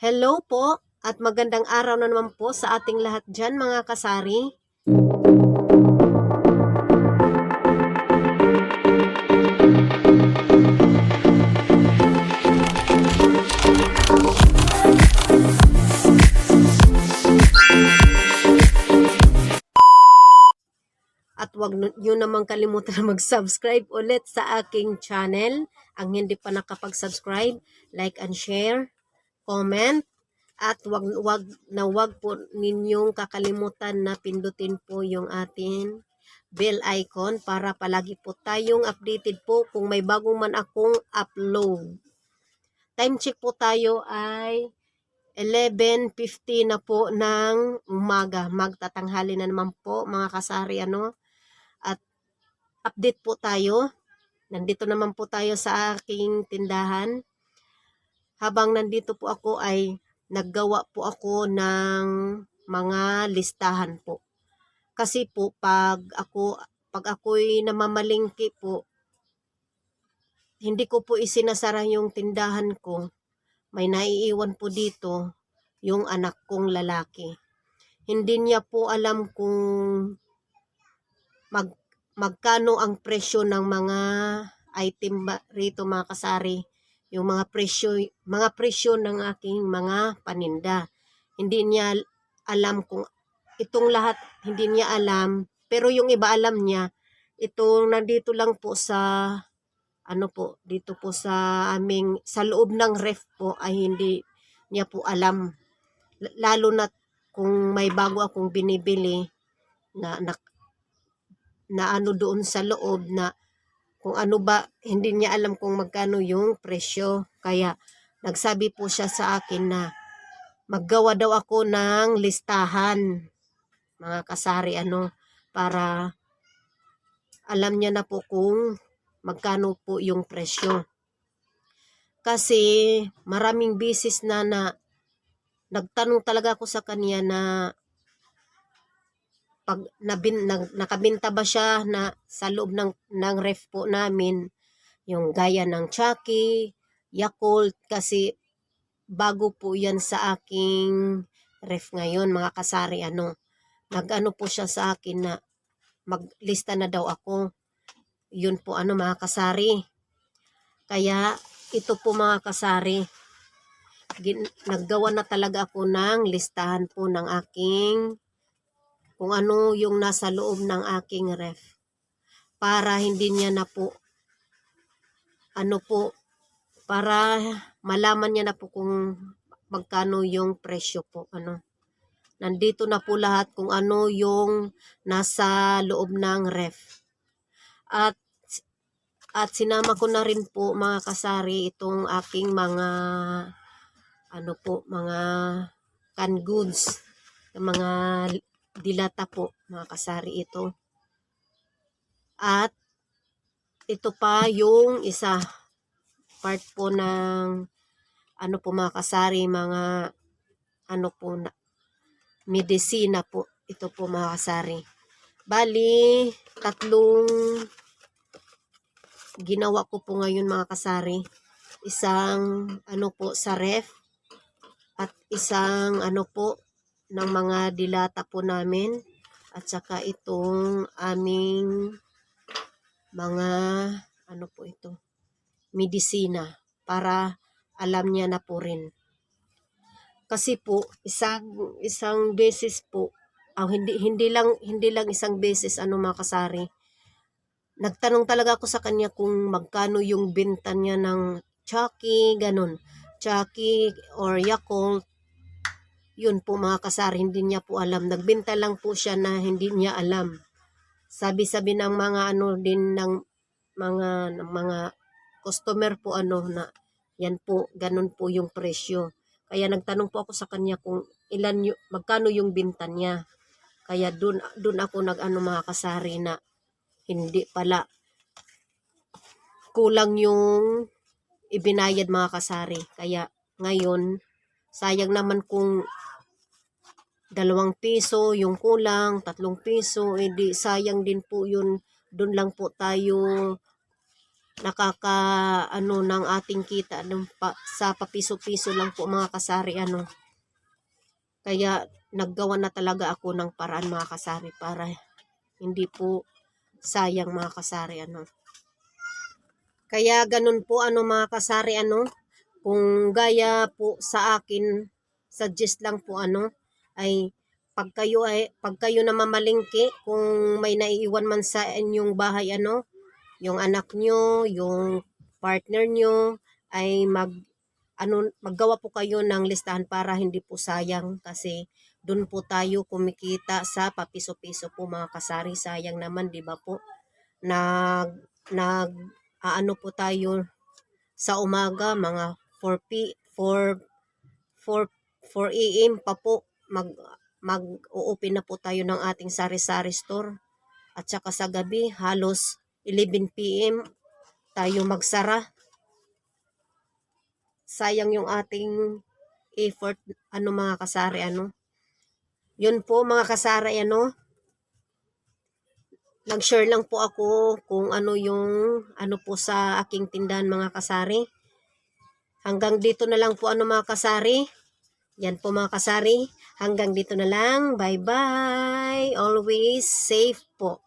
Hello po at magandang araw na naman po sa ating lahat dyan mga kasari. At huwag nyo namang kalimutan na mag-subscribe ulit sa aking channel. Ang hindi pa nakapag-subscribe, like and share, comment. At wag po ninyong kakalimutan na pindutin po yung ating bell icon para palagi po tayong updated po kung may bagong man akong upload. Time check po tayo ay 11:50 na po ng umaga. Magtatanghali na naman po mga kasari At update po tayo. Nandito naman po tayo sa aking tindahan. Habang nandito po ako ay naggawa po ako ng mga listahan po. Kasi po pag ako'y namamalingki po, hindi ko po isinasara yung tindahan ko. May naiiwan po dito yung anak kong lalaki. Hindi niya po alam kung magkano ang presyo ng mga item rito mga kasari. Yung mga presyo ng aking mga paninda. Hindi niya alam kung itong lahat, hindi niya alam. Pero yung iba alam niya. Ito nandito lang po sa dito po sa sa loob ng ref po ay hindi niya po alam. Lalo na kung may bago akong binibili na doon sa loob na kung ano ba, hindi niya alam kung magkano yung presyo. Kaya nagsabi po siya sa akin na maggawa daw ako ng listahan, mga kasari, para alam niya na po kung magkano po yung presyo. Kasi maraming beses na nagtanong talaga ako sa kanya na pag nakabenta ba siya na sa loob ng ref po namin, yung gaya ng Chucky, Yakult, kasi bago po yan sa aking ref ngayon mga kasari. Nag-ano po siya sa akin na maglista na daw ako. Yun po mga kasari. Kaya ito po mga kasari, naggawa na talaga ako ng listahan po ng aking kung ano yung nasa loob ng aking ref. Para hindi niya na po, para malaman niya na po kung magkano yung presyo po. Nandito na po lahat kung ano yung nasa loob ng ref. At sinama ko na rin po mga kasari itong aking mga mga canned goods, mga dilata po mga kasari ito. At ito pa yung isa part po ng po mga kasari, mga medisina po ito po mga kasari. Bali, tatlong ginawa ko po ngayon mga kasari. Isang po sa ref at isang po ng mga dilata po namin at saka itong aming mga po ito, medisina, para alam niya na po rin. Kasi po isang beses po, hindi lang isang beses mga kasari. Nagtanong talaga ako sa kanya kung magkano yung benta niya ng Chucky, ganun. Chucky or Yakult. Yun po mga kasari, hindi niya po alam. Nagbenta lang po siya na hindi niya alam. Sabi-sabi ng mga din ng mga customer po na yan po, ganun po yung presyo. Kaya nagtanong po ako sa kanya kung magkano yung benta niya. Kaya dun ako mga kasari na hindi pala, kulang yung ibinayad mga kasari. Kaya ngayon, sayang naman kung 2 piso yung kulang, 3 piso, edi sayang din po yun. Doon lang po tayo nakaka ng ating kita sa papiso-piso lang po mga kasari Kaya naggawa na talaga ako ng paraan mga kasari para hindi po sayang mga kasari Kaya ganun po mga kasari kung gaya po sa akin, suggest lang po ay pag kayo na mamalingki, kung may naiiwan man sa inyong bahay yung anak nyo, yung partner nyo, ay maggawa po kayo ng listahan para hindi po sayang kasi doon po tayo kumikita sa papiso-piso po mga kasari. Sayang naman, di ba po? Po tayo sa umaga, mga 4 AM pa po, mag-o-open na po tayo ng ating sari-sari store. At saka sa gabi, halos 11 PM tayo magsara. Sayang yung ating effort, mga kasari, Yun po mga kasari, nag-share lang po ako kung yung po sa aking tindahan mga kasari. Hanggang dito na lang po mga kasari. Yan po mga kasari. Hanggang dito na lang. Bye-bye. Always safe po.